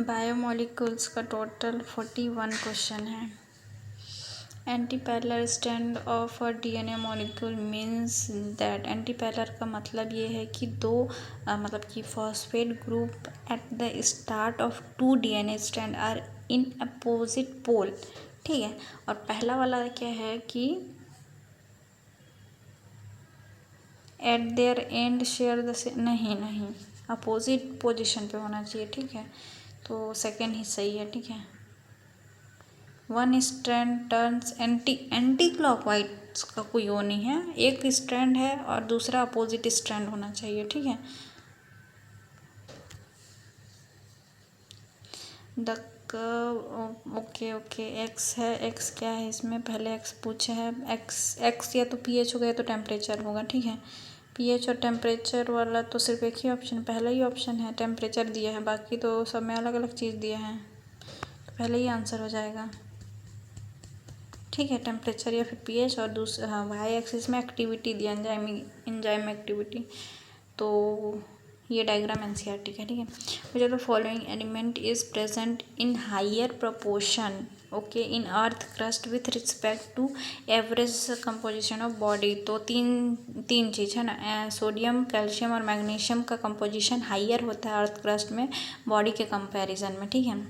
Biomolecules का total 41 question है। Antiparallel strand of a DNA molecule means that, antiparallel का मतलब ये है कि मतलब कि phosphate group at the start of two DNA strand are in opposite pole. ठीक है, और पहला वाला क्या है कि at their end share the नहीं अपोजिट पोजिशन पे होना चाहिए। ठीक है, तो सेकेंड ही सही है। ठीक है, one strand turns anti clockwise का कोई वो नहीं है, एक स्ट्रैंड है और दूसरा अपोजिट स्ट्रैंड होना चाहिए। ठीक है, द ओके एक्स है, एक्स क्या है इसमें, पहले एक्स पूछा है। एक्स या तो पीएच होगा या तो टेम्परेचर होगा। ठीक है, पीएच और टेम्परेचर वाला तो सिर्फ एक ही ऑप्शन, पहला ही ऑप्शन है, टेम्परेचर दिया है, बाकी तो सब में अलग अलग चीज़ दिया है, तो पहले ही आंसर हो जाएगा। ठीक है, टेम्परेचर या फिर पीएच, और दूसरा वाई एक्सिस में एक्टिविटी दिया, एंजाइम एक्टिविटी, तो ये डायग्राम एनसीईआरटी का। ठीक है, मुझे the following element is present in higher proportion okay in earth crust with respect to average composition of body. तो तीन चीज़ है ना, सोडियम, कैल्शियम और मैग्नीशियम का कंपोजिशन हाइयर होता है अर्थ क्रस्ट में बॉडी के कंपैरिजन में। ठीक है,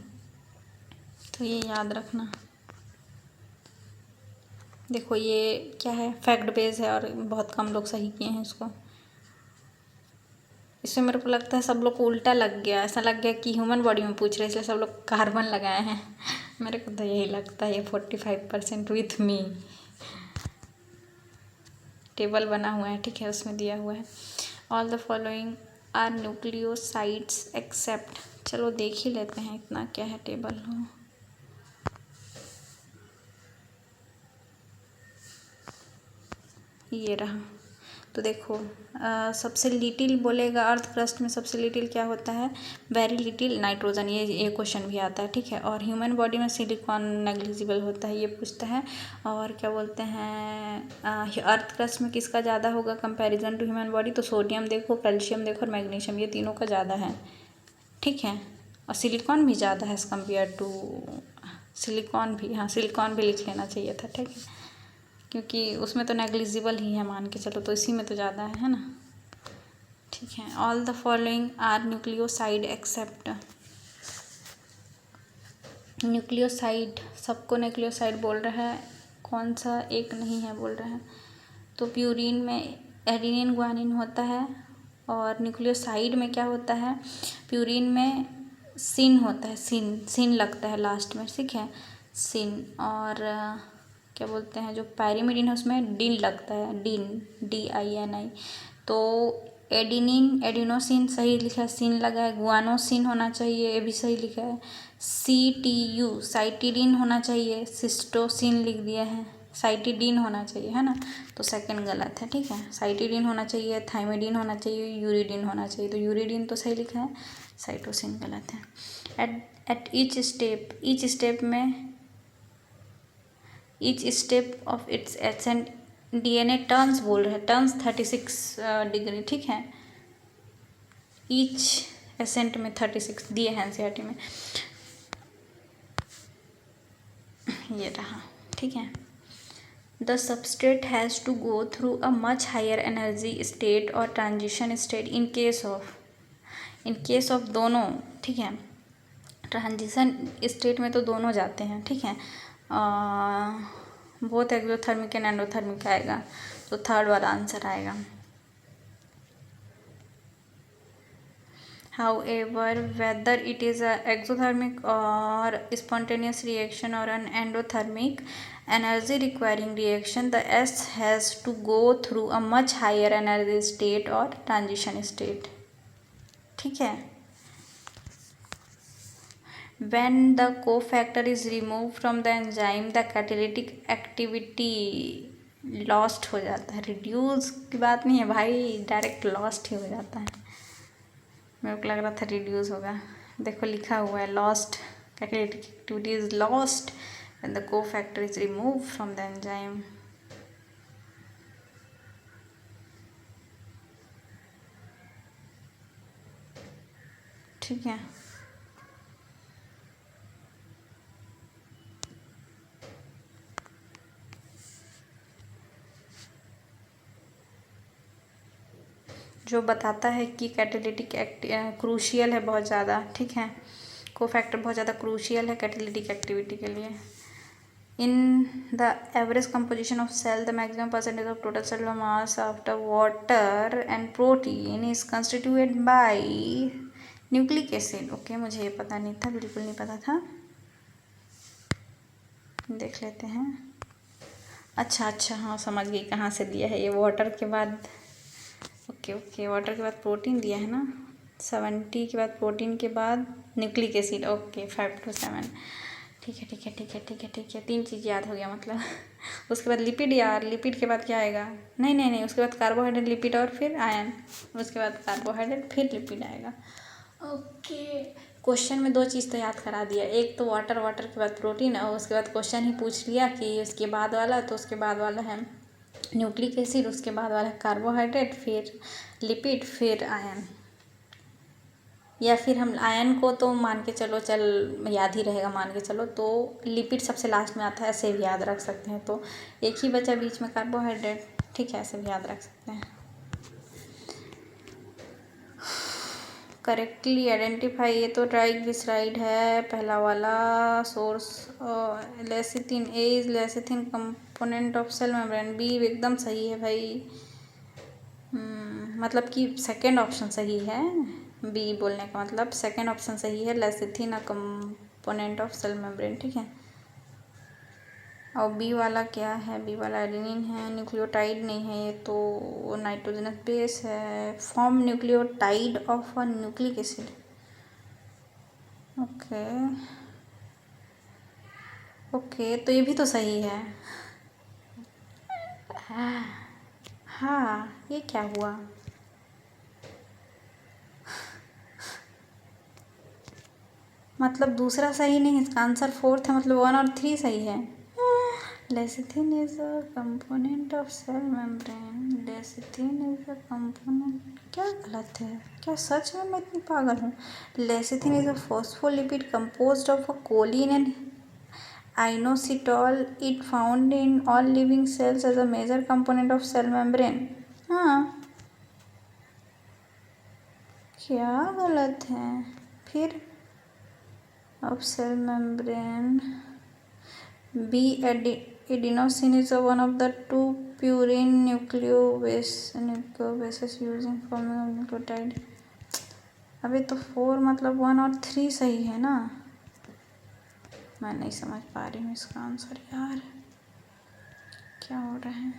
तो ये याद रखना। देखो ये क्या है, फैक्ट बेस है और बहुत कम लोग सही किए हैं इसको। इसमें मेरे को लगता है सब लोग को उल्टा लग गया, ऐसा लग गया कि ह्यूमन बॉडी में पूछ रहे हैं, इसलिए सब लोग कार्बन लगाए हैं। मेरे को तो यही लगता है, ये 45% विथ मी टेबल बना हुआ है। ठीक है, उसमें दिया हुआ है all the following are nucleosides except. चलो देख ही लेते हैं इतना क्या है टेबल हो। ये रहा, तो देखो सबसे लिटिल बोलेगा अर्थ क्रस्ट में सबसे लिटिल क्या होता है, वेरी लिटिल नाइट्रोजन, ये क्वेश्चन भी आता है। ठीक है, और ह्यूमन बॉडी में सिलिकॉन नेग्लिजिबल होता है, ये पूछता है। और क्या बोलते हैं अर्थ क्रस्ट में किसका ज़्यादा होगा कंपैरिजन टू ह्यूमन बॉडी, तो सोडियम देखो, कैल्शियम देखो और मैग्नीशियम, ये तीनों का ज़्यादा है। ठीक है, और सिलिकॉन भी ज़्यादा है एज़ कम्पेयर टू सिलिकॉन भी, हाँ सिलिकॉन भी लिख लेना चाहिए था। ठीक है, क्योंकि उसमें तो नेग्लिजिबल ही है मान के चलो, तो इसी में तो ज़्यादा है ना। ठीक है, all the following are nucleoside except. Nucleoside, सबको न्यूक्लियोसाइड बोल रहा है, कौन सा एक नहीं है बोल रहा है। तो प्यूरिन में एडेनिन गुआनिन होता है, और न्यूक्लियोसाइड में क्या होता है, प्यूरिन में सिन होता है, सिन लगता है लास्ट में। ठीक है, सिन, और क्या बोलते हैं जो पायरीमिडीन है उसमें डिन लगता है, DINI। तो एडिनिन एडिनोसिन सही लिखा है, सिन लगा है, गुआनोसिन होना चाहिए, ये भी सही लिखा है। CTU साइटिडीन होना चाहिए, सिस्टोसिन लिख दिया है, साइटिडीन होना चाहिए है ना, तो सेकंड गलत है। ठीक है, साइटिडीन होना चाहिए, थाइमिडीन होना चाहिए, यूरिडीन होना चाहिए, तो यूरिडीन तो सही लिखा है, साइटोसिन गलत है। एट ईच स्टेप में each step of its ascent DNA turns बोल रहे हैं, टर्न्स 36 डिग्री। ठीक है, ईच एसेंट में 36 दिए हैं एनसीईआरटी में, ये रहा। ठीक है, the substrate has to go through a much higher energy state और transition state in case of दोनों। ठीक है, ट्रांजिशन स्टेट में तो दोनों जाते हैं। ठीक है, बहुत एक्सोथर्मिक एंड एंडोथर्मिक आएगा, तो थर्ड वाला आंसर आएगा। However, whether it is a exothermic or spontaneous reaction or an endothermic energy requiring reaction, the S has to go through a much higher energy state or transition state. ठीक है, when the cofactor is removed from the enzyme, the catalytic activity lost हो जाता है, reduce की बात नहीं है भाई, डायरेक्ट lost ही हो जाता है। मेरे को लग रहा था रिड्यूस होगा, देखो लिखा हुआ है lost, catalytic activity is lost when the cofactor is remove from the enzyme. ठीक है, जो बताता है कि कैटालिटिक क्रूशियल है बहुत ज़्यादा, ठीक है, कोफैक्टर बहुत ज़्यादा क्रूशियल है कैटालिटिक एक्टिविटी के लिए। In the average composition of cell, the maximum percentage of total cellular mass after water and protein is constituted by nucleic acid. Okay, मुझे ये पता नहीं था, बिल्कुल नहीं पता था। देख लेते हैं। अच्छा, हाँ समझ गई कहाँ से दिया है ये। वाटर के बाद ओके, वाटर के बाद प्रोटीन दिया है ना, 70 के बाद प्रोटीन के बाद न्यूक्लिक एसिड। Okay, 5 to 7। ठीक है, 3 चीज़ याद हो गया मतलब। उसके बाद लिपिड, यार लिपिड के बाद क्या आएगा? नहीं, उसके बाद कार्बोहाइड्रेट, लिपिड और फिर आयन, उसके बाद कार्बोहाइड्रेट फिर लिपिड आएगा। ओके, क्वेश्चन में 2 चीज़ तो याद करा दिया। एक तो वाटर के बाद प्रोटीन, और उसके बाद क्वेश्चन ही पूछ लिया कि उसके बाद वाला, तो उसके बाद वाला है न्यूक्लिक एसिड, उसके बाद वाला है कार्बोहाइड्रेट, फिर लिपिड, फिर आयन। या फिर हम आयन को तो मान के चलो, याद ही रहेगा, मान के चलो, तो लिपिड सबसे लास्ट में आता है, ऐसे भी याद रख सकते हैं। तो एक ही बचा बीच में, कार्बोहाइड्रेट, ठीक है, ऐसे भी याद रख सकते हैं। करेक्टली आइडेंटिफाई, ये तो ट्राइग्लिसराइड है पहला वाला। Source lecithin, A is lecithin component of cell membrane. B एकदम सही है भाई, मतलब कि सेकेंड ऑप्शन सही है। बी बोलने का मतलब सेकेंड ऑप्शन सही है, lecithin a component of cell membrane, ठीक है। और बी वाला क्या है? बी वाला एडेनिन है, न्यूक्लियोटाइड नहीं है ये तो, नाइट्रोजनस बेस है, form nucleotide of a nucleic acid. Okay, तो ये भी तो सही है। हाँ, ये क्या हुआ? मतलब दूसरा सही नहीं, इसका आंसर 4th है, मतलब 1 और 3 सही है। Lecithin is a component of cell membrane. Lecithin is a component, क्या गलत है? क्या सच में मैं इतनी पागल हूँ? Lecithin is a phospholipid composed of a Colin and inositol. It found in all living cells as a major component of cell membrane. हाँ, क्या गलत है फिर? of cell membrane. B. Adenosine is one of the 2 purine nucleobases used in forming of nucleotide. अबे तो 4 मतलब 1 और 3 सही है ना? मैं नहीं समझ पा रही हूँ इसका आंसर यार, क्या हो रहा है?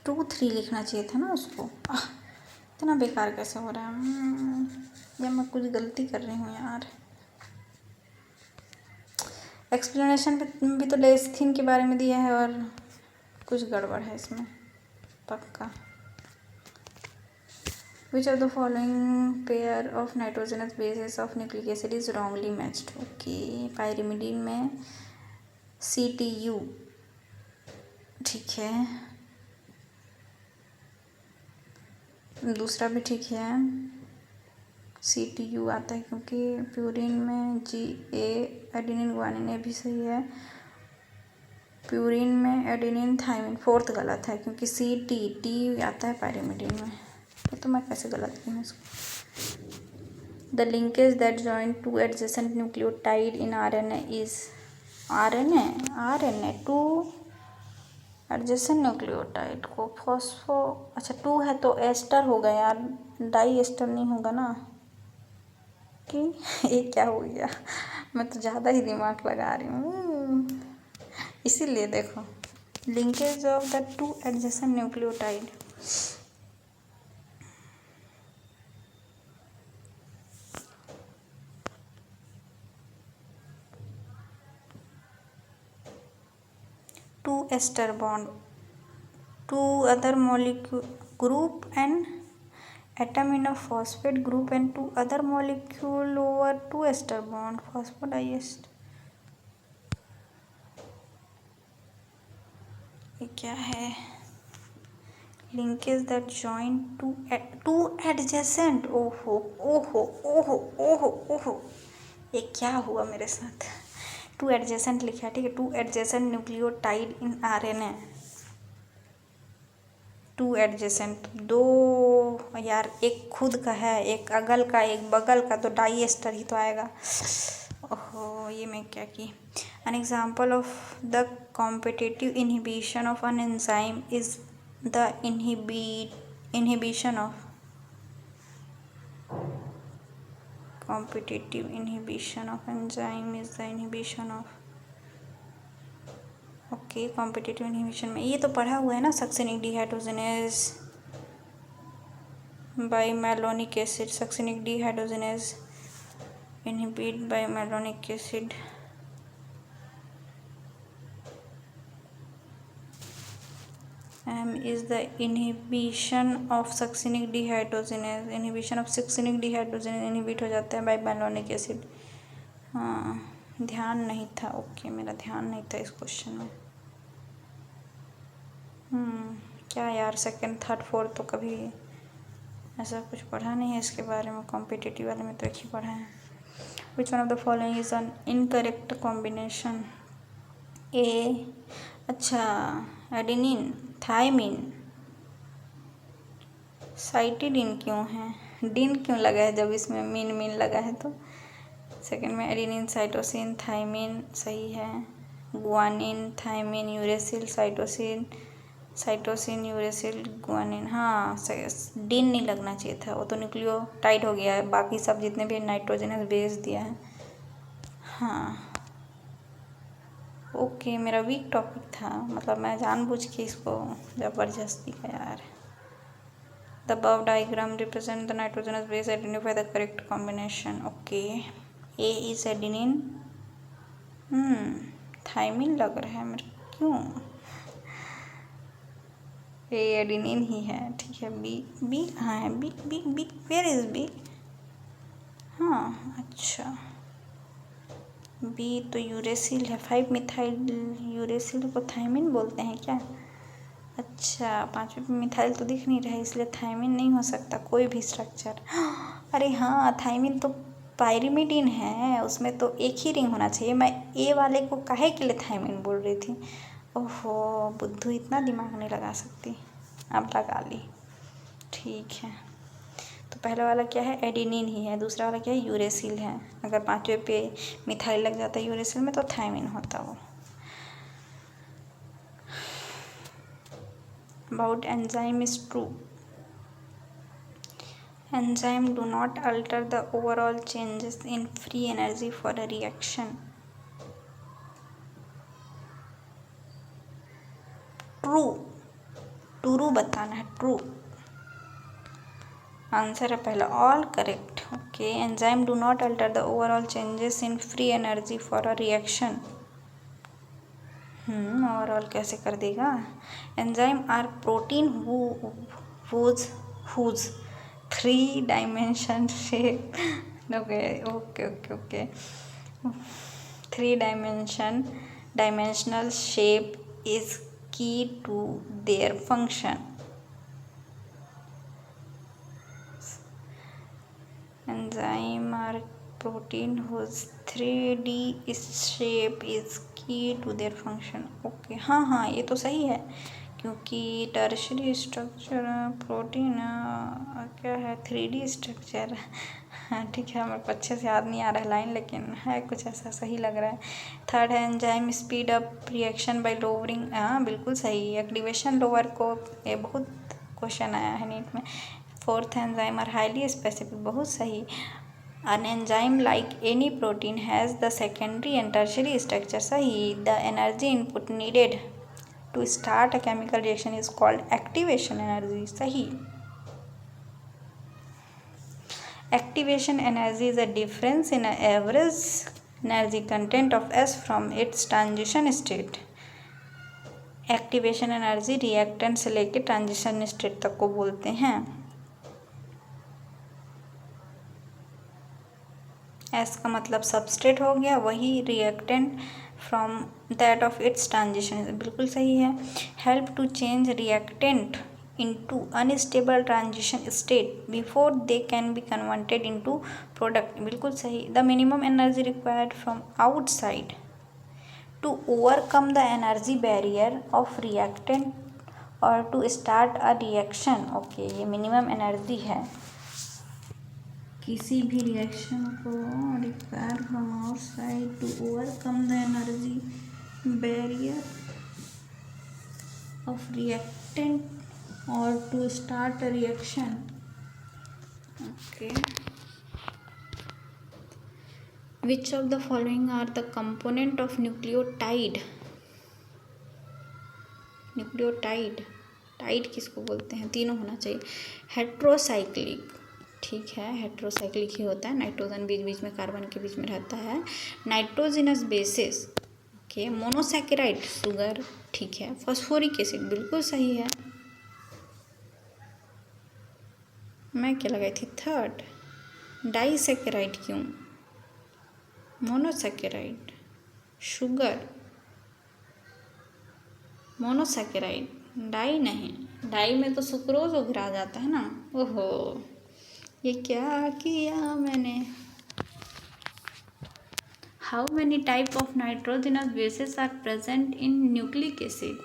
2 3 लिखना चाहिए था ना उसको। इतना बेकार कैसे हो रहा है? या मैं कुछ गलती कर रही हूँ यार? एक्सप्लेनेशन भी तो लेसिथिन के बारे में दिया है, और कुछ गड़बड़ है इसमें पक्का। Which of the following pair of nitrogenous bases of nucleic acid is wrongly matched? Okay, pyrimidine में CTU, ठीक है, दूसरा भी ठीक है, CTU आता है क्योंकि प्यूरिन में GA, एडेनिन ग्वानिन, ये भी सही है। प्यूरिन में एडेनिन थायमिन, 4th गलत है क्योंकि CTT आता है पायरिमिडीन में। तो मैं कैसे गलत की हूँ इसको? The linkage that join 2 adjacent nucleotide in RNA is RNA 2 adjacent nucleotide को फॉस्फो, अच्छा 2 है तो एस्टर होगा यार, डाई एस्टर नहीं होगा ना? कि ये क्या हो गया? मैं तो ज़्यादा ही दिमाग लगा रही हूँ, इसीलिए देखो, linkage of the 2 adjacent nucleotide. Two ester bond, 2 other molecule group and atom in a phosphate group and 2 other molecule over 2 ester bond, phosphodiester। ये क्या है? Linkage that join two adjacent, ओहो ओहो ओहो ओहो ओहो, ये क्या हुआ मेरे साथ? 2 एडजेसेंट लिखा है, ठीक है, 2 एडजेसेंट न्यूक्लियोटाइड इन RNA। 2 एडजेसेंट, 2 यार, एक खुद का है, एक अगल का, एक बगल का, तो डाई एस्टर ही तो आएगा। ओहो, ये मैं क्या की। An example of the competitive inhibition of an enzyme is the inhibition of competitive inhibition of enzyme is the inhibition of okay competitive inhibition में ये तो पढ़ा हुआ है ना, succinic dehydrogenase by malonic acid, succinic dehydrogenase inhibit by malonic acid. M is the inhibition of succinic dehydrogenase, inhibition of succinic dehydrogenase inhibit हो जाता है बाय मैलोनिक एसिड। हाँ, ध्यान नहीं था, ओके मेरा ध्यान नहीं था इस क्वेश्चन में। क्या यार, सेकंड थर्ड फोर्थ तो कभी ऐसा कुछ पढ़ा नहीं है इसके बारे में, कॉम्पिटिटिव वाले में तो एक ही पढ़ा है। Which one of the following is an incorrect combination? A, अच्छा एडेनिन थायमिन, साइटिडिन क्यों है, डिन क्यों लगा है जब इसमें मीन लगा है? तो सेकंड में एडेनिन साइटोसिन थायमिन सही है, guanine thymine uracil cytosine uracil guanine, हाँ सही। डिन नहीं लगना चाहिए था, वो तो न्यूक्लियोटाइड हो गया है, बाकी सब जितने भी नाइट्रोजनस बेस दिया है। हाँ ओके, मेरा वीक टॉपिक था, मतलब मैं जानबूझ के इसको ज़बरदस्ती का यार। The above diagram represent the nitrogenous base, identify the correct combination. Okay, A is adenine, thymine लग रहा है मेरे, क्यों? ए एडेनिन ही है, ठीक है। बी कहाँ है? B where is B? हाँ अच्छा, बी तो यूरेसिल है, 5 मिथाइल यूरेसिल को थायमिन बोलते हैं क्या? अच्छा, 5वें पे मिथाइल तो दिख नहीं रहा है, इसलिए थायमिन नहीं हो सकता कोई भी स्ट्रक्चर। अरे हाँ, थायमिन तो पायरिमिडीन है, उसमें तो एक ही रिंग होना चाहिए। मैं ए वाले को काहे के लिए थायमिन बोल रही थी? ओहो बुद्धू, इतना दिमाग नहीं लगा सकती, अब लगा ली। ठीक है, तो पहला वाला क्या है? एडेनिन ही है। दूसरा वाला क्या है? यूरेसिल है। अगर 5वें पे मिथाइल लग जाता है यूरेसिल में तो थायमिन होता वो। About enzyme is true. Enzyme do not alter the overall changes in free energy for a reaction. True. True बताना है, true. आंसर है पहला, all correct. Okay, enzyme do not alter the overall changes in free energy for a reaction. Overall कैसे कर देगा? Enzyme are protein whose 3 dimension shape, okay 3 dimensional shape is key to their function. एंजाइम are protein whose 3D shape is key to their function. Okay हाँ ये तो सही है, क्योंकि टर्शरी स्ट्रक्चर प्रोटीन क्या है? 3D structure. हाँ ठीक है, मेरे को अच्छे से याद नहीं आ रहा है लाइन, लेकिन है कुछ ऐसा, सही लग रहा है। थर्ड है enzyme speed up reaction by lowering, हाँ बिल्कुल सही। एक्टिवेशन लोअर को, ये बहुत क्वेश्चन आया है नीट में। Fourth enzyme are highly specific, बहुत सही। An enzyme like any protein has the secondary and tertiary structure, सही। The energy input needed to start a chemical reaction is called activation energy, सही। Activation energy is a difference in average energy content of S from its transition state. Activation energy reactant से लेके transition state तक को बोलते हैं। S का मतलब substrate हो गया, वही reactant from that of its transition, बिल्कुल सही है। Help to change reactant into unstable transition state before they can be converted into product, बिल्कुल सही। The minimum energy required from outside to overcome the energy barrier of reactant और to start a reaction, okay, ये minimum energy है। किसी भी reaction को require from outside to overcome the energy barrier of reactant और to start a reaction, okay. Which of the following are the component of nucleotide? Nucleotide, tide किसको बोलते हैं? तीनों होना चाहिए। हेट्रोसाइक्लिक, ठीक है, हेट्रोसाइक्लिक ही होता है, नाइट्रोजन बीच बीच में कार्बन के बीच में रहता है। Nitrogenous basis, okay. Monosaccharide, sugar, ठीक है। फॉस्फोरिक एसिड, बिल्कुल सही है। मैं क्या लगाई थी? थर्ड। डाइसैकेराइड क्यों? मोनोसैकेराइड, शुगर, मोनोसैकेराइड, डाई नहीं, डाई में तो सुक्रोज वगैरह आ जाता है ना। ओहो, ये क्या किया मैंने। How many type of nitrogenous bases are present in nucleic acid?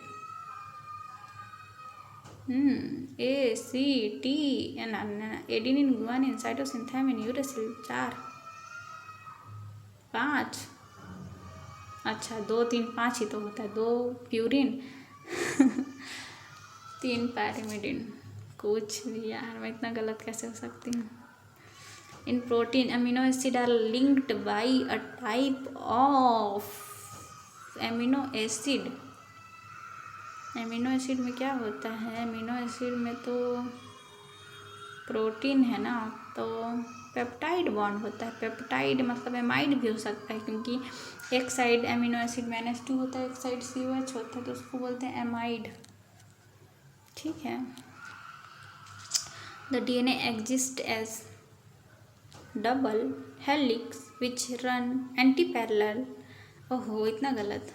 A, C, T, adenine, guanine, cytosine, thymine, uracil. 4, 5, अच्छा 2, 3, 5 ही तो होता है। 2 प्यूरिन 3 पैरिमिडिन। कुछ भी यार, मैं इतना गलत कैसे हो सकती हूँ। In protein amino acid are linked by a type of amino acid. Amino acid में क्या होता है? एमिनो एसिड में तो प्रोटीन है ना, तो पेप्टाइड बॉन्ड होता है। पेप्टाइड मतलब एमाइड भी हो सकता है, क्योंकि एक साइड एमिनो एसिड में NH2 होता है, एक साइड COH होता है, तो उसको बोलते हैं एमाइड, ठीक है। The DNA exist as double helix which run antiparallel. ओहो, इतना गलत।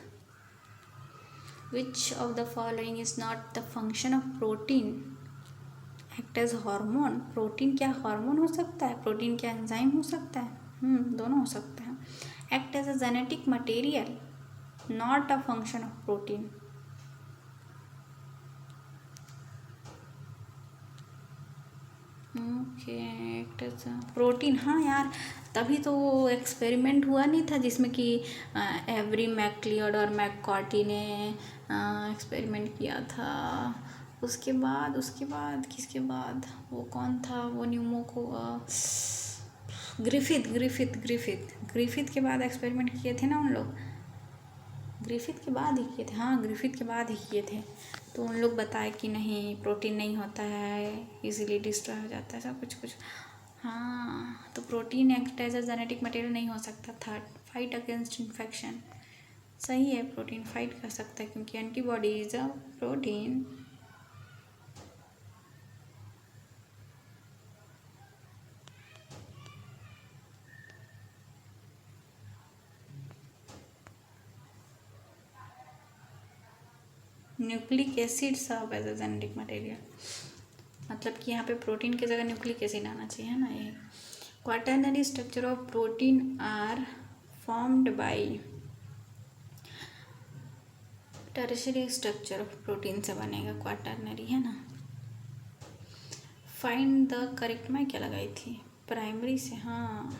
Which of the following is not the function of protein? Act as hormone. Protein क्या हार्मोन हो सकता है? प्रोटीन क्या एंजाइम हो सकता है? दोनों हो सकते हैं। Act as a genetic material, not a function of protein. Okay, act as protein, हाँ यार, तभी तो वो एक्सपेरिमेंट हुआ नहीं था जिसमें कि एवरी मैकलियड और मैककॉर्टी ने एक्सपेरिमेंट किया था। उसके बाद किसके बाद, वो कौन था? वो न्यूमो को ग्रिफिथ के बाद एक्सपेरिमेंट किए थे ना उन लोग। ग्रिफिथ के बाद ही किए थे, हाँ, ग्रिफिथ के बाद ही किए थे। तो उन लोग बताए कि नहीं, प्रोटीन नहीं होता है, इजीली डिस्ट्रॉय हो जाता है, सब कुछ। हाँ, तो protein act as a genetic material नहीं हो सकता। थर्ड, फाइट अगेंस्ट इन्फेक्शन, सही है, प्रोटीन फाइट कर सकता है क्योंकि antibody is a protein. Nucleic acid serve as a genetic material, मतलब कि यहाँ पे प्रोटीन की जगह न्यूक्लिक एसिड आना चाहिए, है ना। ये quaternary structure of protein are formed by, tertiary structure of protein से बनेगा क्वाटर्नरी, है ना। फाइंड द करेक्ट, मैं क्या लगाई थी? प्राइमरी से, हाँ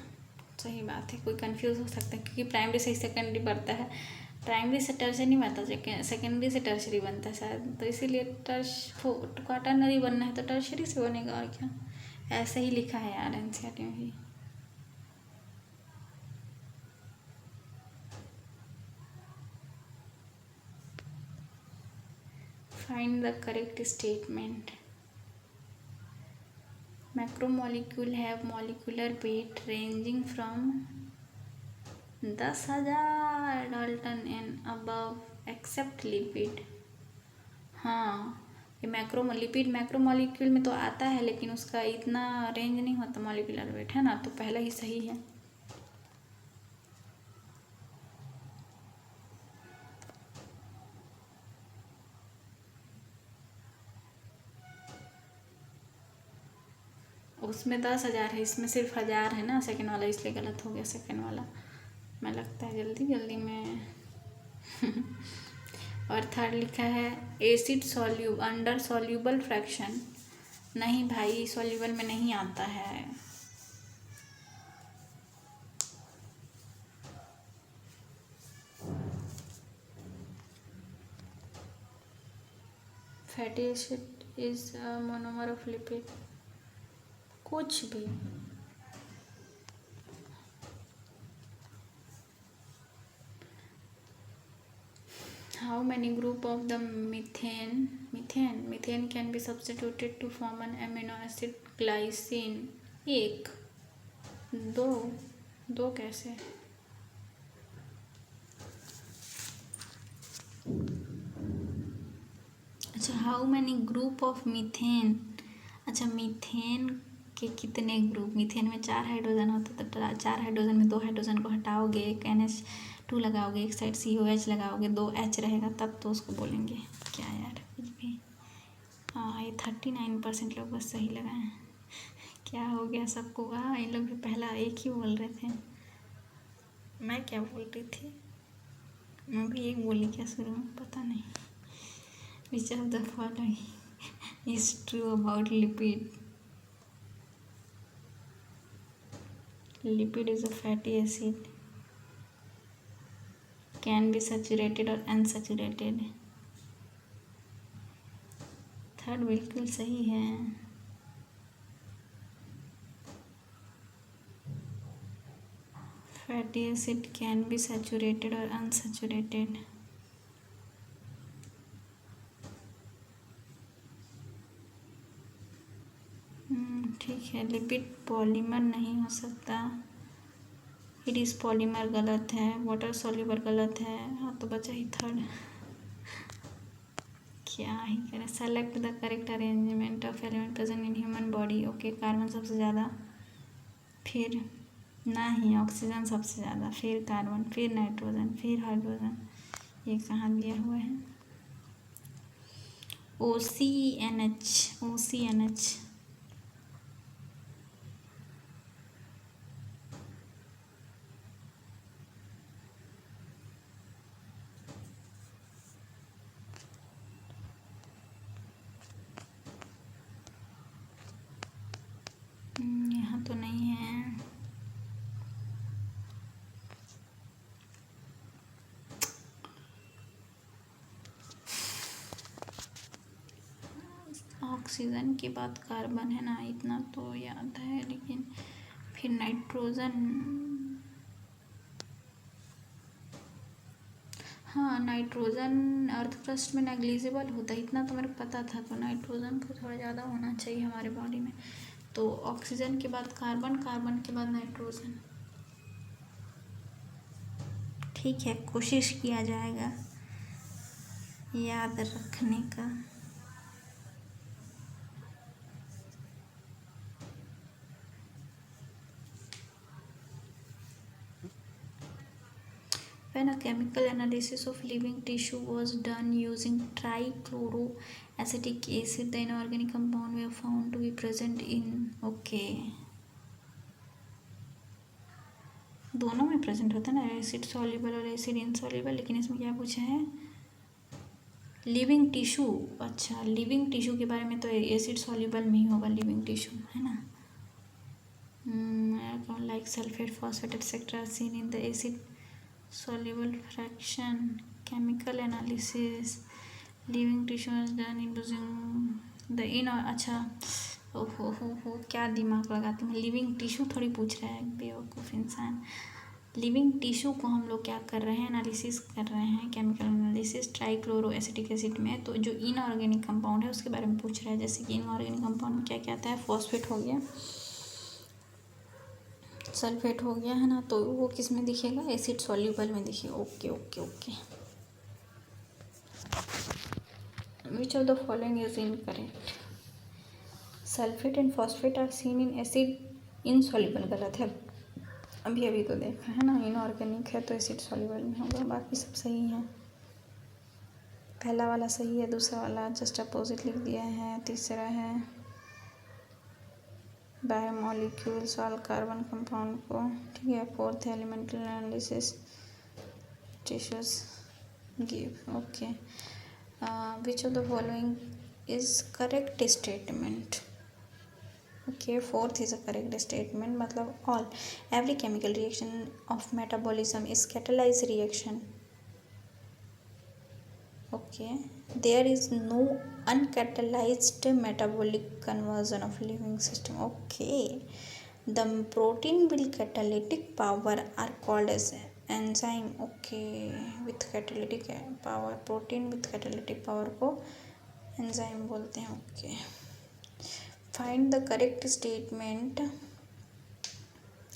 सही बात है। कोई कंफ्यूज हो सकता है क्योंकि प्राइमरी से सेकेंडरी बनता है, प्राइमरी से टर्शरी नहीं बनता, सेकेंडरी से टर्शरी बनता है शायद, तो इसीलिए क्वाटर्नरी बनना है तो टर्शरी से बनेगा, और क्या, ऐसे ही लिखा है यार NCERT में भी। Find the correct statement. Macromolecule have molecular weight ranging from 10,000 dalton and above except lipid. हाँ, ये मैक्रोमोलिक्यूल में तो आता है, लेकिन उसका इतना रेंज नहीं होता मॉलिक्यूलर वेट, है ना, तो पहले ही सही है। उसमें 10,000 है, इसमें सिर्फ 1,000 है ना, सेकेंड वाला, इसलिए गलत हो गया सेकेंड वाला। मैं लगता है जल्दी में और थर्ड लिखा है एसिड अंडर सॉल्यूबल फ्रैक्शन। नहीं भाई, सॉल्यूबल में नहीं आता है। Fatty acid is monomer of lipid, कुछ भी। How many group of the methane can be substituted to form an amino acid glycine? एक, दो कैसे? अच्छा, how many group of methane. अच्छा, मीथेन के कितने ग्रुप? मीथेन में 4 हाइड्रोजन होता है, तो 4 हाइड्रोजन में 2 हाइड्रोजन को हटाओगे, एक NH2 लगाओगे, एक साइड COH लगाओगे, 2 H रहेगा, तब तो उसको बोलेंगे। क्या यार, कुछ भी। हाँ, ये 39% लोग बस सही लगाए हैं। क्या हो गया सबको? हाँ, इन लोग भी पहला एक ही बोल रहे थे। मैं क्या बोल रही थी? मैं भी एक बोली क्या शुरू में, पता नहीं। Which of the following is true about lipid? Lipid is a fatty acid, can be saturated or unsaturated. Third बिल्कुल सही है। Fatty acid can be saturated और अनसैचुरेटेड। ठीक है। लिपिड पॉलीमर नहीं हो सकता, इट इज़ पॉलीमर गलत है, वाटर सॉल्युबल गलत है। हाँ, तो बचा ही थर्ड। क्या ही करें। Select the correct arrangement of element present in human body. Okay, carbon सबसे ज़्यादा, फिर नहीं, ऑक्सीजन सबसे ज़्यादा, फिर कार्बन, फिर नाइट्रोजन, फिर हाइड्रोजन। ये कहाँ दिया हुआ है? OCNH। यहाँ तो नहीं है। ऑक्सीजन के बाद कार्बन है ना, इतना तो याद है, लेकिन फिर नाइट्रोजन। हाँ, नाइट्रोजन अर्थ क्रस्ट में नेग्लिजिबल होता है, इतना तो मेरे को पता था। तो नाइट्रोजन को थोड़ा ज़्यादा होना चाहिए हमारे बॉडी में। तो ऑक्सीजन के बाद कार्बन, कार्बन के बाद नाइट्रोजन। ठीक है, कोशिश किया जाएगा याद रखने का। When a chemical analysis of living tissue was done using trichloroacetic acid, the inorganic compound were found to be present in दोनों में प्रेजेंट होता है ना, एसिड सॉल्युबल और एसिड इनसॉल्युबल। लेकिन इसमें क्या पूछा है? Living tissue. अच्छा, लिविंग टिश्यू के बारे में तो एसिड सॉल्युबल में ही होगा लिविंग टिश्यू, है ना। Like sulphate, phosphate etcetera seen in the acid soluble fraction. Chemical analysis living tissue is done using the अच्छा, ओहो, क्या दिमाग लगाते हैं। लिविंग टिश्यू थोड़ी पूछ रहा है, बेवकूफ़ इंसान। लिविंग टिश्यू को हम लोग क्या कर रहे हैं? एनालिसिस कर रहे हैं, केमिकल एनालिसिस ट्राइक्लोरोएसिटिक एसिड में। तो जो इनऑर्गेनिक कंपाउंड है उसके बारे में पूछ रहा है। जैसे कि इनऑर्गेनिक कंपाउंड में क्या क्या आता है? फॉस्फेट हो गया, सल्फेट हो गया, है ना। तो वो किस में दिखेगा? एसिड सॉल्युबल में दिखेगा। Okay. Which of the following is incorrect? Sulphate and phosphate are seen in acid insoluble गलत है। अभी तो देखा है ना, इनऑर्गेनिक है तो एसिड सॉल्युबल में होगा। बाकी सब सही है। पहला वाला सही है, दूसरा वाला जस्ट अपोजिट लिख दिया है, तीसरा है बायोमोलिक्यूल्स ऑल कार्बन कंपाउंड को। ठीक है, fourth elemental analysis tissues give. Okay. Which of the following is correct statement? Okay, fourth is a correct statement. मतलब all every chemical reaction of metabolism is catalyzed reaction. Okay, there is no uncatalyzed metabolic conversion of living system. Okay, the protein with catalytic power are called as enzyme. Okay, with catalytic power, protein with catalytic power को enzyme बोलते हैं. Okay, find the correct statement.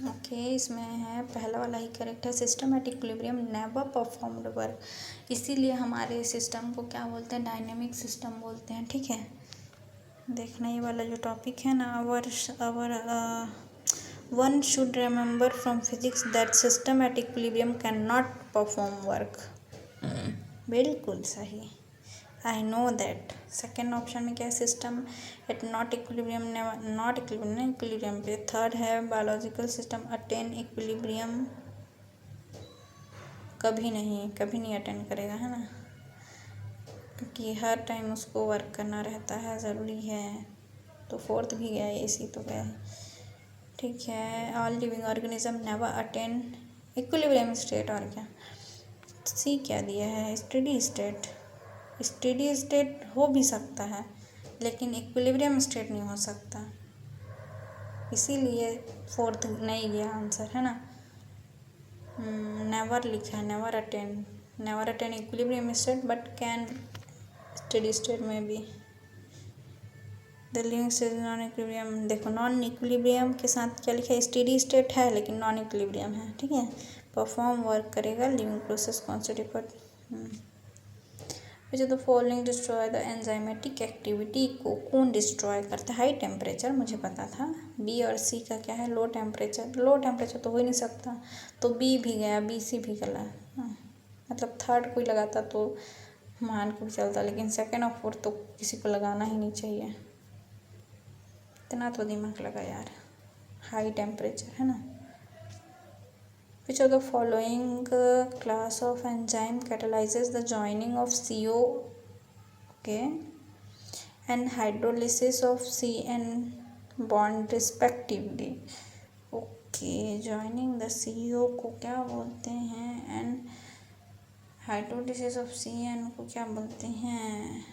Okay इसमें है पहला वाला ही correct है. Systematic equilibrium never performed work. इसीलिए हमारे सिस्टम को क्या बोलते हैं? डायनेमिक सिस्टम बोलते हैं. ठीक है, देखना ये वाला जो टॉपिक है ना, our one should remember from physics that systematic equilibrium can not perform work. बिल्कुल सही. I know that. Second option में क्या है? System at not equilibrium, not equilibrium, equilibrium पे. थर्ड है बायोलॉजिकल सिस्टम अटेन इक्विलिब्रियम. कभी नहीं अटेन करेगा, है ना, क्योंकि हर टाइम उसको वर्क करना रहता है, ज़रूरी है. तो फोर्थ भी गया, इसी तो गया है. ठीक है, all living organism never attain equilibrium state. और क्या सी क्या दिया है? Steady state. स्टेडी स्टेट हो भी सकता है लेकिन इक्विलिब्रियम स्टेट नहीं हो सकता, इसीलिए फोर्थ नहीं गया आंसर, है ना. नेवर लिखा है, never attain equilibrium state but can steady state में भी. The living state non equilibrium. देखो नॉन इक्विलिब्रियम के साथ क्या लिखा है? स्टेडी स्टेट है लेकिन नॉन इक्विलिब्रियम है. ठीक है, परफॉर्म वर्क करेगा living process constitute. Which of the following destroy the enzymatic activity. को कौन डिस्ट्रॉय करता है? हाई टेम्परेचर, मुझे पता था. बी और सी का क्या है? Low temperature. लो टेम्परेचर तो हो ही नहीं सकता, तो बी भी गया, बी सी भी गला. मतलब थर्ड कोई लगाता तो मान को भी चलता, लेकिन सेकेंड और फोर्थ तो किसी को लगाना ही नहीं चाहिए. इतना तो दिमाग लगा यार. हाई टेम्परेचर, है ना. Which of the following class of enzyme catalyzes the joining of CO, okay, and hydrolysis of CN bond respectively. Okay, joining the CO को क्या बोलते हैं and hydrolysis of CN को क्या बोलते हैं?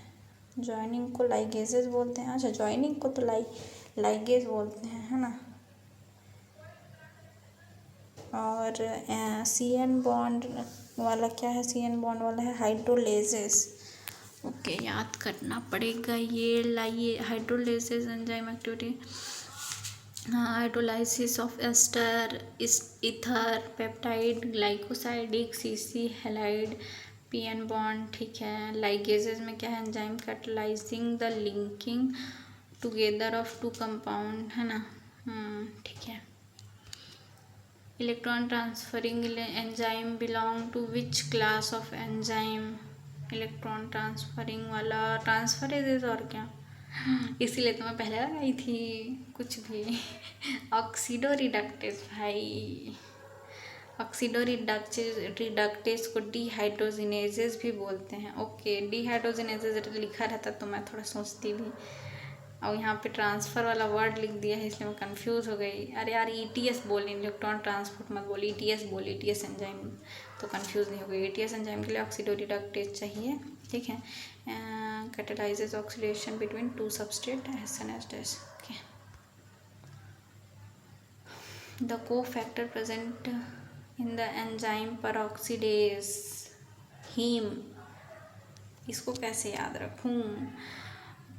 joining को ligases बोलते हैं. अच्छा, joining को तो ligase बोलते हैं, है ना. और CN बॉन्ड वाला क्या है? CN बॉन्ड वाला है हाइड्रोलेजेस. ओके, याद करना पड़ेगा ये. लाइए हाइड्रोलेजेस एंजाइम एक्टिविटी. हाँ, hydrolysis of ester, ether, peptide, glycosidic, CC halide, PN bond. ठीक है, लाइगेजेस में क्या है? Enzyme catalysing the linking together of two compound, है ना. ठीक है. Electron transferring enzyme belong to which class of enzyme? Electron transferring वाला ट्रांसफरेजेस. और क्या, इसीलिए तो मैं पहले लगाई थी. कुछ भी. ऑक्सीडो रिडक्टेज भाई. ऑक्सीडो रिडक्टेज को डिहाइड्रोजिनेजेस भी बोलते हैं. ओके, डिहाइड्रोजिनेजेस लिखा रहता तो मैं थोड़ा सोचती भी. और यहाँ पे ट्रांसफ़र वाला वर्ड लिख दिया है, इसलिए मैं कंफ्यूज हो गई. अरे यार, ETS बोली, इलेक्ट्रॉन ट्रांसपोर्ट मत बोली, ETS बोली, ETS एंजाइम, तो कंफ्यूज नहीं हो गई. ETS एंजाइम के लिए ऑक्सीडो रिडक्टेज चाहिए. ठीक है, catalyses oxidation between two substrate SNS. Okay, the cofactor present in the enzyme peroxidase. Haem. इसको कैसे याद रखूँ?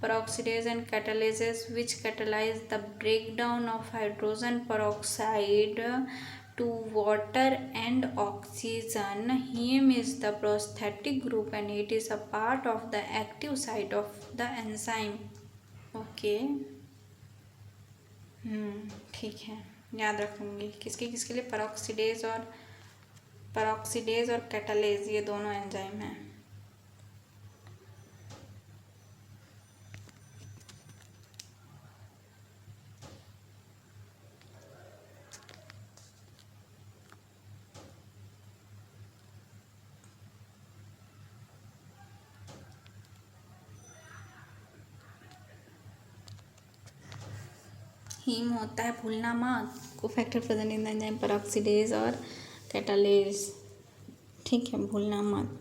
Peroxidase and catalases which catalyze the breakdown of hydrogen peroxide to water and oxygen. Heme is the prosthetic group and it is a part of the active site of the enzyme. Okay. ठीक है, याद रखूँगी. किसके लिए? Peroxidase और catalase, ये दोनों enzyme हैं. हीम होता है भूलना मत, cofactor present in the enzyme peroxidase और कैटालेज। ठीक है, भूलना मत।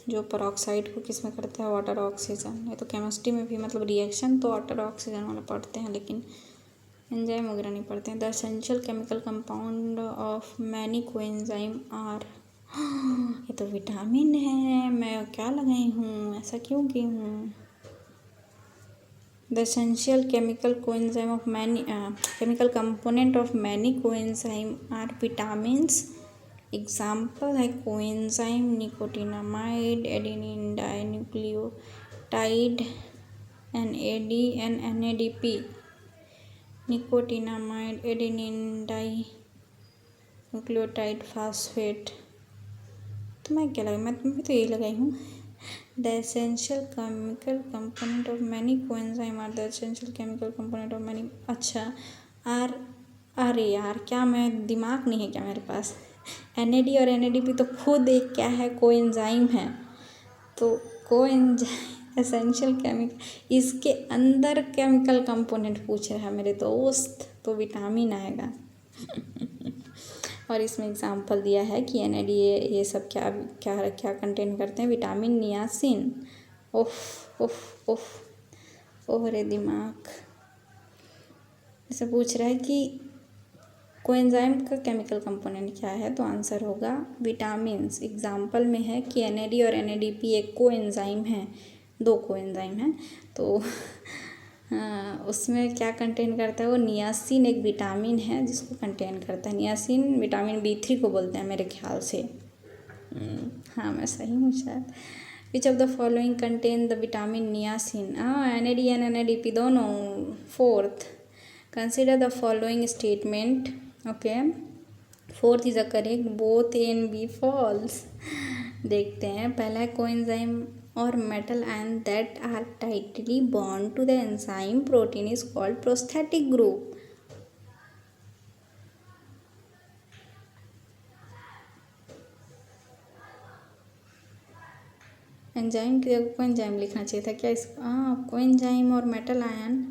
जो पेरोक्साइड को किस में करता है, वाटर ऑक्सीजन। ये तो केमिस्ट्री में भी मतलब रिएक्शन तो वाटर ऑक्सीजन वाला पढ़ते हैं, लेकिन एंजाइम वगैरह नहीं पढ़ते हैं। The essential chemical compound of many coenzyme are, ये तो विटामिन है, मैं क्या लगाई हूँ, ऐसा क्यों की हूँ। The essential chemical coenzyme of many chemical component of many coenzyme are vitamins. Example है coenzyme nicotinamide, adenine dinucleotide, NADP, nicotinamide, adenine dinucleotide phosphate. तो मैं क्या लगाई, मैं भी तो यही लगाई हूँ। The essential chemical component of many coenzyme are the essential chemical component of many. अच्छा आर, अरे यार क्या मैं दिमाग नहीं है क्या मेरे पास। NAD और NADP तो खुद एक क्या है, कोएंजाइम है। तो कोएंजाइम एसेंशियल केमिकल, इसके अंदर केमिकल कंपोनेंट पूछ रहा है मेरे दोस्त, तो विटामिन आएगा। और इसमें एग्जांपल दिया है कि NAD ये सब क्या क्या क्या कंटेन करते हैं, विटामिन, नियासिन। ओफ ओफ ओफ ओह रे दिमाग। ऐसे पूछ रहा है कि कोएंजाइम का केमिकल कंपोनेंट क्या है, तो आंसर होगा विटामिन्स। एग्जाम्पल में है कि NAD और NADP एक कोएंजाइम है, दो कोएंजाइम हैं, तो उसमें क्या कंटेन करता है, वो नियासिन एक विटामिन है जिसको कंटेन करता है। नियासिन विटामिन B3 को बोलते हैं मेरे ख्याल से। हाँ मैं सही हूँ शायद। Which of the following contain the vitamin niacin. NAD and NADP दोनों। Fourth, consider the following statement. Okay, fourth is a correct, both A and B false. देखते हैं, पहला है कोएंजाइम और metal ion that are tightly bond to the enzyme protein is called prosthetic group. Enzyme की जगह coenzyme लिखना चाहिए था क्या इसका। कोएंजाइम और metal ion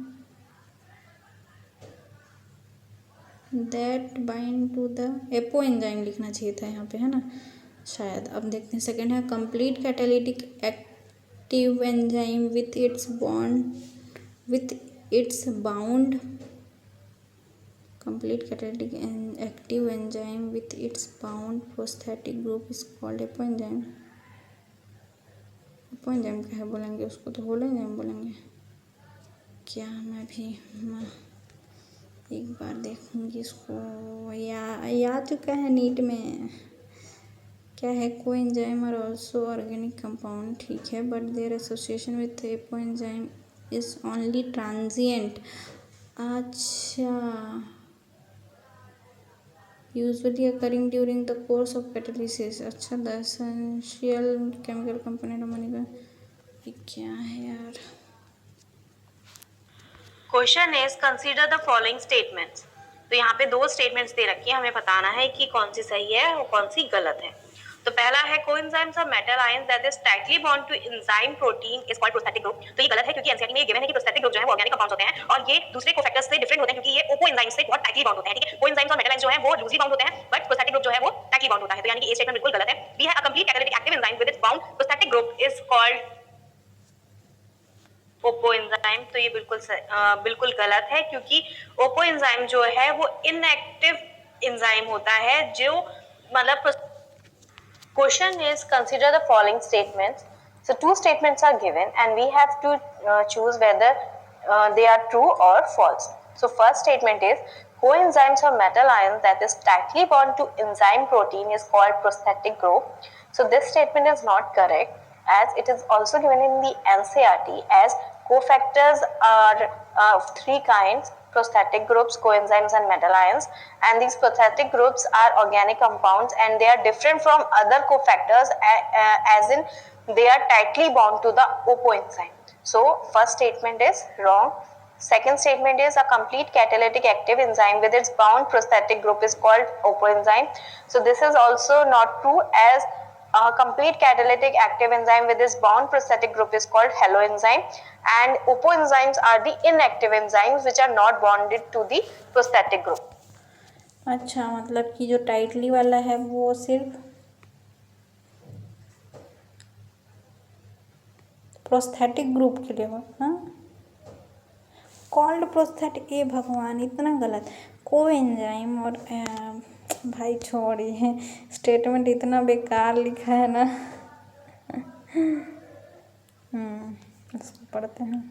that bind to the apo enzyme लिखना चाहिए था यहाँ पे, है ना शायद। अब देखते हैं, सेकेंड है complete catalytic active enzyme with its bound complete catalytic active enzyme with its bound prosthetic group is called apo enzyme. Apo enzyme क्या है बोलेंगे उसको, तो होलो एंजाइम बोलेंगे क्या। मैं भी एक बार देखूंगी इसको, या चुका है नीट में। क्या है, coenzyme are also organic compound, ठीक है, but their association with apo enzyme is only transient. अच्छा, usually occurring during the course of catalysis. अच्छा, the essential chemical component of many, क्या है यार। Question is consider the following statements. तो यहाँ पे दो स्टेटमेंट्स दे रखी है, हमें बताना है कि कौन सी सही है और कौन सी गलत है। तो पहला है coenzymes are metal ions that is tightly bond to enzyme protein is called prosthetic group. तो ये गलत है क्योंकि एनसीईआरटी में ये गिवन है कि प्रोस्थेटिक ग्रुप जो है वो ऑर्गेनिक कंपाउंड्स होते हैं और ये दूसरे कोफैक्टर्स से डिफरेंट होते हैं क्योंकि ये ओपो एंजाइम्स से बहुत टाइटली बॉन्ड होते हैं। ठीक है, कोएंजाइम्स और मेटल आयंस जो है वो लूजली बॉन्ड होते हैं, बट प्रोस्थेटिक ग्रुप जो है वो टाइटली बॉन्ड होता है। तो यानी कि ये स्टेटमेंट बिल्कुल गलत है। बी है a complete catalytic active enzyme with its bound prosthetic group is called Oppo enzyme. तो ये बिल्कुल गलत है क्योंकि ओपो एंजाइम जो है वो इनएक्टिव एंजाइम होता है जो मतलब। Question is consider the following statements. So two statements are given and we have to choose whether they are true or false. So first statement is coenzymes or metal ions that is tightly bound to enzyme protein is called prosthetic group. So this statement is not correct as it is also given in the NCERT as cofactors are three kinds: prosthetic groups, coenzymes and metal ions, and these prosthetic groups are organic compounds and they are different from other cofactors as in they are tightly bound to the OPO enzyme. So first statement is wrong. Second statement is a complete catalytic active enzyme with its bound prosthetic group is called OPO enzyme. So this is also not true as A complete catalytic active enzyme with this bound prosthetic group is called haloenzyme, and opoenzymes are the inactive enzymes which are not bonded to the prosthetic group. अच्छा, मतलब कि जो tightly वाला है वो सिर्फ prosthetic group के लिए हो, हाँ, कॉल्ड प्रोस्थेटिक, ए भगवान इतना गलत। कोएंजाइम और भाई छोड़िए, स्टेटमेंट इतना बेकार लिखा है ना। इसको पढ़ते हैं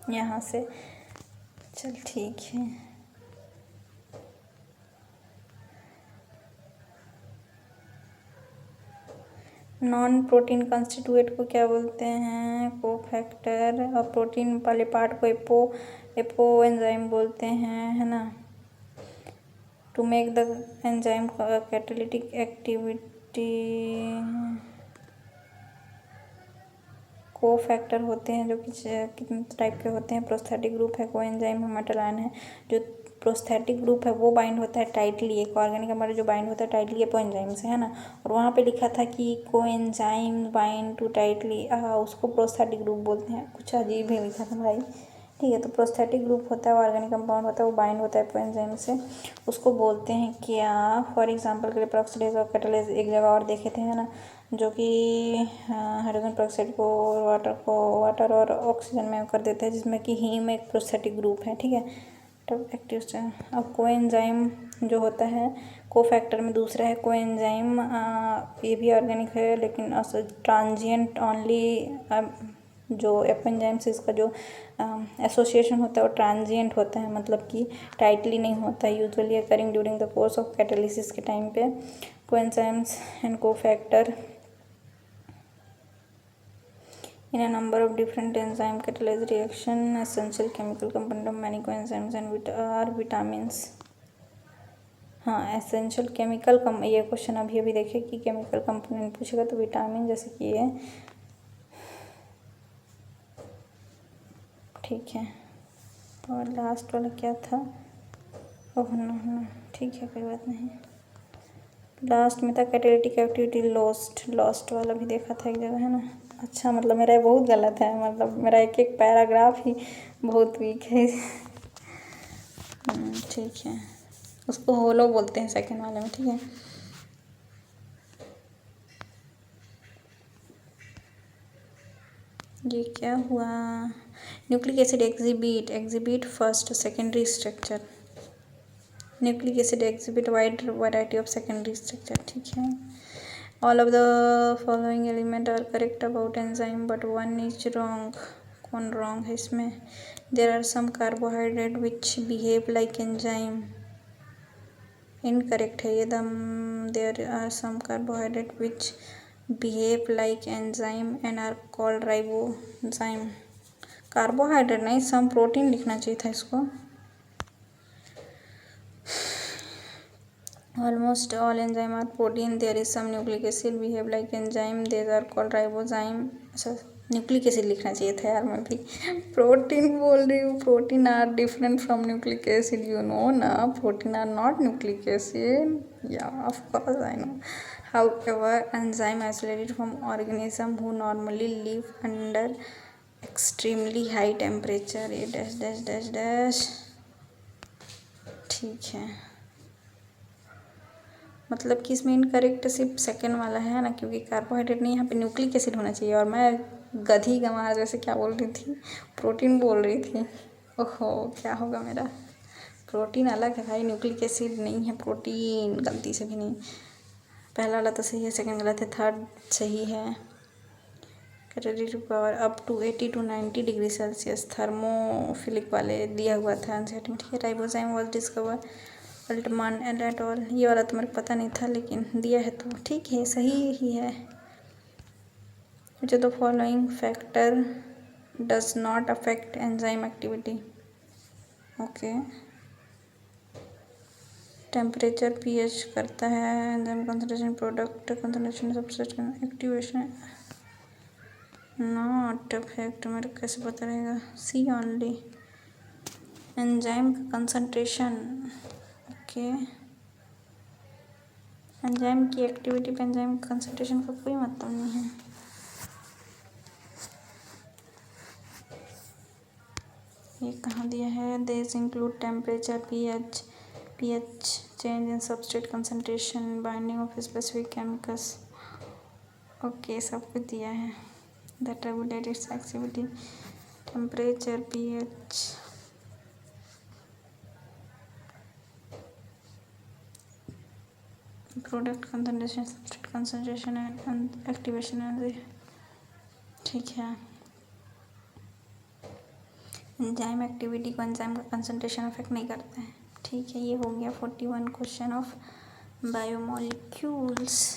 यहाँ से, चल ठीक है। नॉन प्रोटीन कंस्टिट्यूएंट को क्या बोलते हैं? कोफैक्टर। और प्रोटीन वाले पार्ट को एपो एंजाइम बोलते हैं, है ना। To make the enzyme catalytic activity, cofactor होते हैं जो कि कितने टाइप के होते हैं? प्रोस्थेटिक ग्रुप है, कोएंजाइम है, मेटालाइन है। जो प्रोस्थेटिक ग्रुप है वो बाइंड होता है टाइटली, एक ऑर्गेनिक हमारा जो बाइंड होता है टाइटली एपोएंजाइम से, है ना। और वहाँ पे लिखा था कि कोएंजाइम बाइंड टू टाइटली, उसको प्रोस्थेटिक ग्रुप बोलते हैं। कुछ अजीब ही लिखा था भाई, ठीक है। तो प्रोस्थेटिक ग्रुप होता है, ऑर्गेनिक कंपाउंड होता है, वो बाइंड होता है एपोएंजाइम से, उसको बोलते हैं क्या? फॉर एग्जाम्पल के लिए पेरोक्सीडेज और कैटालेज एक जगह और देखे थे, है ना, जो कि हाइड्रोजन पेरोक्साइड को वाटर और ऑक्सीजन में कर देते हैं, जिसमें कि हीम एक प्रोस्थेटिक ग्रुप है, ठीक है। तब एक्टिव से अब कोएंजाइम जो होता है कोफैक्टर में दूसरा है कोएंजाइम, ये भी ऑर्गेनिक है लेकिन ट्रांजिएंट ओनली। जो एपोएंजाइम से इसका जो एसोसिएशन होता है वो ट्रांजिएंट होता है, मतलब कि टाइटली नहीं होता है, usually occurring during the course of catalysis के टाइम पे। Coenzymes and cofactor in a number of different enzyme catalyze reaction, essential chemical component of many coenzymes and are vitamins। हाँ, एसेंशियल केमिकल ये question अभी देखे कि chemical component पूछेगा तो vitamin जैसे कि ये, ठीक है। और लास्ट वाला क्या था? ओह नो, ठीक है, कोई बात नहीं। लास्ट में था कैटालिटिक एक्टिविटी लॉस्ट वाला भी देखा था एक जगह, है ना। अच्छा, मतलब मेरा ये बहुत गलत है, मतलब मेरा एक एक पैराग्राफ ही बहुत वीक है। ठीक है, उसको होलो बोलते हैं सेकंड वाले में, ठीक है। ये क्या हुआ? Nucleic acid exhibit first secondary structure. Nucleic acid exhibit wide variety of secondary structure, ठीक है। All of the following element are correct about enzyme but one is wrong. कौन रॉन्ग है इसमें? There are some carbohydrate which behave like enzyme, incorrect है ये। There are some carbohydrate which behave like enzyme and are called ribozyme. Carbohydrate नहीं, some protein लिखना चाहिए था इसको। Almost all enzyme are protein. There is some nucleic acid behave like enzyme. These are called ribozyme। अच्छा, nucleic acid लिखना चाहिए था यार, मैं भी प्रोटीन बोल रही हूँ। Protein are different from nucleic acid, you know ना। Protein are not nucleic acid, या of course I know. However, enzyme isolated from organism who normally live under extremely high temperature। ये डैश डैश डैश डैश, ठीक है। मतलब कि इसमें incorrect सिर्फ second वाला है ना, क्योंकि कार्बोहाइड्रेट नहीं, यहाँ पे न्यूक्लिक एसिड होना चाहिए। और मैं गधी गंवार जैसे क्या बोल रही थी, प्रोटीन बोल रही थी। ओहो, क्या होगा मेरा? प्रोटीन अलग है भाई, न्यूक्लिक एसिड नहीं है प्रोटीन, गलती से भी नहीं। पहला वाला तो सही है, सेकंड गलत है, थर्ड सही है। Catalytic power up to 80 to 90 degree Celsius, thermophilic वाले दिया हुआ था आंसर, ठीक है। Ribozyme was discover Altman et al, ये वाला तो मेरे को पता नहीं था लेकिन दिया है तो ठीक है, सही ही है। जो the following factor does not affect enzyme activity, okay. Temperature, pH करता है, enzyme concentration, product concentration, substrate activation not affect, मेरे को कैसे पता रहेगा? सी ओनली। एंजाइम का कंसंट्रेशन, ओके। एंजाइम की एक्टिविटी पे एंजाइम कंसंट्रेशन का कोई मतलब नहीं है। ये कहाँ दिया है? This include temperature, pH change in substrate concentration, binding of specific chemicals. Okay, सब कुछ दिया है। That regulate it's activity, temperature, pH, product concentration, substrate concentration and activation energy. ठीक है। एंजाइम एक्टिविटी को एंजाइम का कंसंट्रेशन अफेक्ट नहीं करता है। ठीक है, ये हो गया 41 क्वेश्चन ऑफ बायोमोलिक्यूल्स।